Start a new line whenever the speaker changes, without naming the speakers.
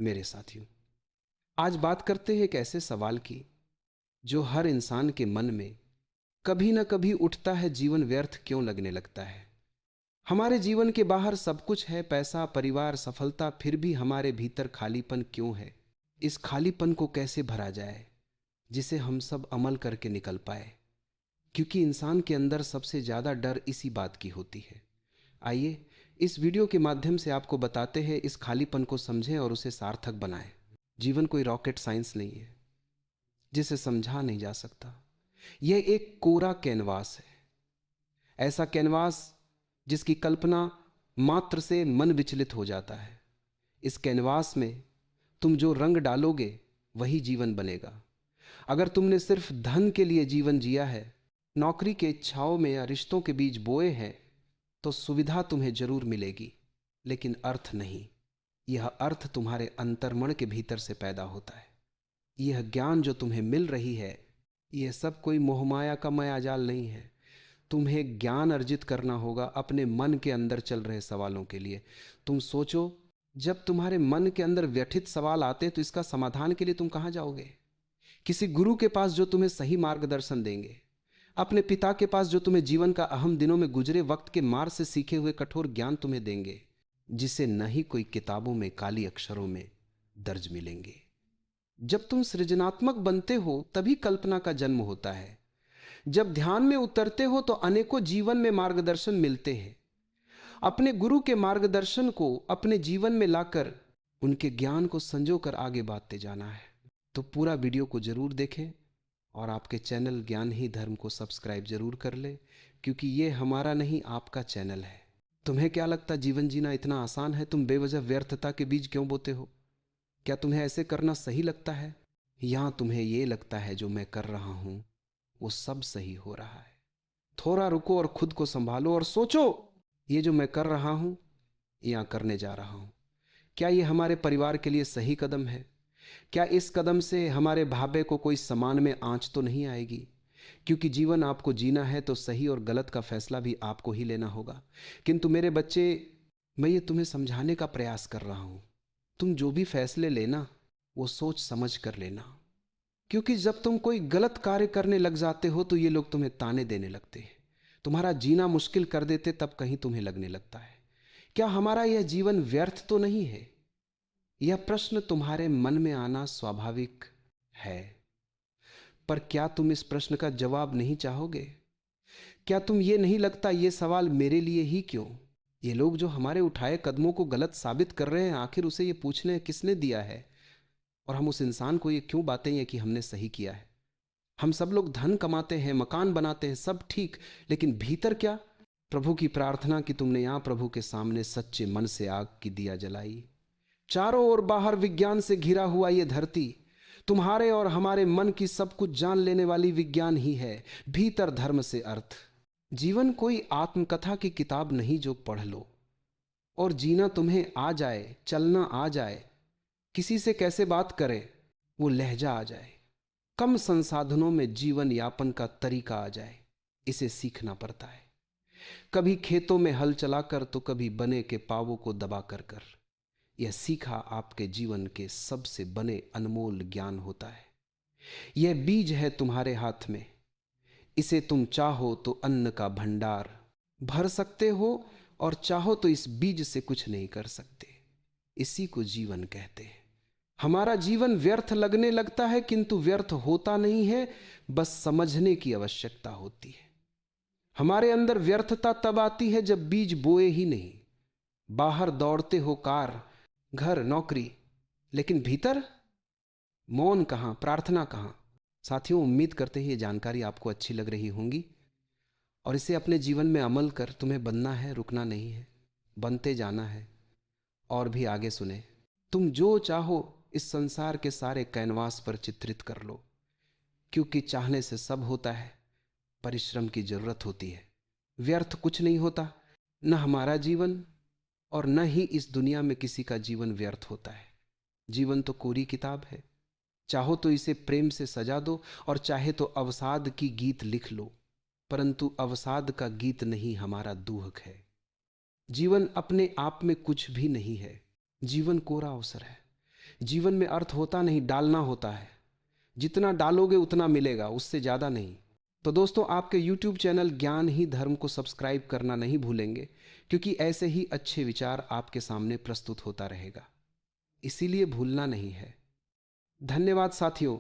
मेरे साथियों, आज बात करते हैं एक ऐसे सवाल की जो हर इंसान के मन में कभी ना कभी उठता है। जीवन व्यर्थ क्यों लगने लगता है? हमारे जीवन के बाहर सब कुछ है, पैसा, परिवार, सफलता, फिर भी हमारे भीतर खालीपन क्यों है? इस खालीपन को कैसे भरा जाए जिसे हम सब अमल करके निकल पाए? क्योंकि इंसान के अंदर सबसे ज्यादा डर इसी बात की होती है। आइए इस वीडियो के माध्यम से आपको बताते हैं, इस खालीपन को समझें और उसे सार्थक बनाएं। जीवन कोई रॉकेट साइंस नहीं है जिसे समझा नहीं जा सकता। यह एक कोरा कैनवास है, ऐसा कैनवास जिसकी कल्पना मात्र से मन विचलित हो जाता है। इस कैनवास में तुम जो रंग डालोगे वही जीवन बनेगा। अगर तुमने सिर्फ धन के लिए जीवन जिया है, नौकरी के इच्छाओं में या रिश्तों के बीज बोए हैं, तो सुविधा तुम्हें जरूर मिलेगी, लेकिन अर्थ नहीं। यह अर्थ तुम्हारे अंतर्मन के भीतर से पैदा होता है। यह ज्ञान जो तुम्हें मिल रही है, यह सब कोई मोहमाया का मायाजाल नहीं है। तुम्हें ज्ञान अर्जित करना होगा अपने मन के अंदर चल रहे सवालों के लिए। तुम सोचो, जब तुम्हारे मन के अंदर व्यथित सवाल आते तो इसका समाधान के लिए तुम कहां जाओगे? किसी गुरु के पास जो तुम्हें सही मार्गदर्शन देंगे, अपने पिता के पास जो तुम्हें जीवन का अहम दिनों में गुजरे वक्त के मार से सीखे हुए कठोर ज्ञान तुम्हें देंगे, जिसे न ही कोई किताबों में काली अक्षरों में दर्ज मिलेंगे। जब तुम सृजनात्मक बनते हो तभी कल्पना का जन्म होता है। जब ध्यान में उतरते हो तो अनेकों जीवन में मार्गदर्शन मिलते हैं। अपने गुरु के मार्गदर्शन को अपने जीवन में लाकर उनके ज्ञान को संजोकर आगे बढ़ते जाना है। तो पूरा वीडियो को जरूर देखें और आपके चैनल ज्ञान ही धर्म को सब्सक्राइब जरूर कर ले, क्योंकि ये हमारा नहीं आपका चैनल है। तुम्हें क्या लगता जीवन जीना इतना आसान है? तुम बेवजह व्यर्थता के बीज क्यों बोते हो? क्या तुम्हें ऐसे करना सही लगता है, या तुम्हें यह लगता है जो मैं कर रहा हूं वो सब सही हो रहा है? थोड़ा रुको और खुद को संभालो और सोचो, ये जो मैं कर रहा हूं या करने जा रहा हूं, क्या ये हमारे परिवार के लिए सही कदम है? क्या इस कदम से हमारे भावे को कोई सम्मान में आंच तो नहीं आएगी? क्योंकि जीवन आपको जीना है तो सही और गलत का फैसला भी आपको ही लेना होगा। किंतु मेरे बच्चे, मैं ये तुम्हें समझाने का प्रयास कर रहा हूं, तुम जो भी फैसले लेना वो सोच समझ कर लेना। क्योंकि जब तुम कोई गलत कार्य करने लग जाते हो तो ये लोग तुम्हें ताने देने लगते हैं, तुम्हारा जीना मुश्किल कर देते, तब कहीं तुम्हें लगने लगता है क्या हमारा यह जीवन व्यर्थ तो नहीं है? यह प्रश्न तुम्हारे मन में आना स्वाभाविक है, पर क्या तुम इस प्रश्न का जवाब नहीं चाहोगे? क्या तुम ये नहीं लगता ये सवाल मेरे लिए ही क्यों? ये लोग जो हमारे उठाए कदमों को गलत साबित कर रहे हैं, आखिर उसे ये पूछने किसने दिया है? और हम उस इंसान को ये क्यों बातें हैं कि हमने सही किया है? हम सब लोग धन कमाते हैं, मकान बनाते हैं, सब ठीक, लेकिन भीतर क्या? प्रभु की प्रार्थना कि तुमने यहां प्रभु के सामने सच्चे मन से आग की दिया जलाई। चारों ओर बाहर विज्ञान से घिरा हुआ ये धरती तुम्हारे और हमारे मन की सब कुछ जान लेने वाली विज्ञान ही है। भीतर धर्म से अर्थ। जीवन कोई आत्मकथा की किताब नहीं जो पढ़ लो और जीना तुम्हें आ जाए, चलना आ जाए, किसी से कैसे बात करे वो लहजा आ जाए, कम संसाधनों में जीवन यापन का तरीका आ जाए, इसे सीखना पड़ता है। कभी खेतों में हल चलाकर तो कभी बने के पावों को दबा कर कर। यह सीखा आपके जीवन के सबसे बने अनमोल ज्ञान होता है। यह बीज है तुम्हारे हाथ में, इसे तुम चाहो तो अन्न का भंडार भर सकते हो और चाहो तो इस बीज से कुछ नहीं कर सकते। इसी को जीवन कहते हैं। हमारा जीवन व्यर्थ लगने लगता है, किंतु व्यर्थ होता नहीं है, बस समझने की आवश्यकता होती है। हमारे अंदर व्यर्थता तब आती है जब बीज बोए ही नहीं। बाहर दौड़ते हो कार, घर, नौकरी, लेकिन भीतर मौन कहां, प्रार्थना कहां? साथियों, उम्मीद करते हैं ये जानकारी आपको अच्छी लग रही होंगी और इसे अपने जीवन में अमल कर तुम्हें बनना है, रुकना नहीं है, बनते जाना है। और भी आगे सुने। तुम जो चाहो इस संसार के सारे कैनवास पर चित्रित कर लो, क्योंकि चाहने से सब होता है, परिश्रम की जरूरत होती है। व्यर्थ कुछ नहीं होता, न हमारा जीवन और न ही इस दुनिया में किसी का जीवन व्यर्थ होता है। जीवन तो कोरी किताब है, चाहो तो इसे प्रेम से सजा दो और चाहे तो अवसाद की गीत लिख लो, परंतु अवसाद का गीत नहीं हमारा दूहक है। जीवन अपने आप में कुछ भी नहीं है, जीवन कोरा अवसर है। जीवन में अर्थ होता नहीं, डालना होता है। जितना डालोगे उतना मिलेगा, उससे ज़्यादा नहीं। तो दोस्तों, आपके YouTube चैनल ज्ञान ही धर्म को सब्सक्राइब करना नहीं भूलेंगे, क्योंकि ऐसे ही अच्छे विचार आपके सामने प्रस्तुत होता रहेगा। इसीलिए भूलना नहीं है। धन्यवाद साथियों।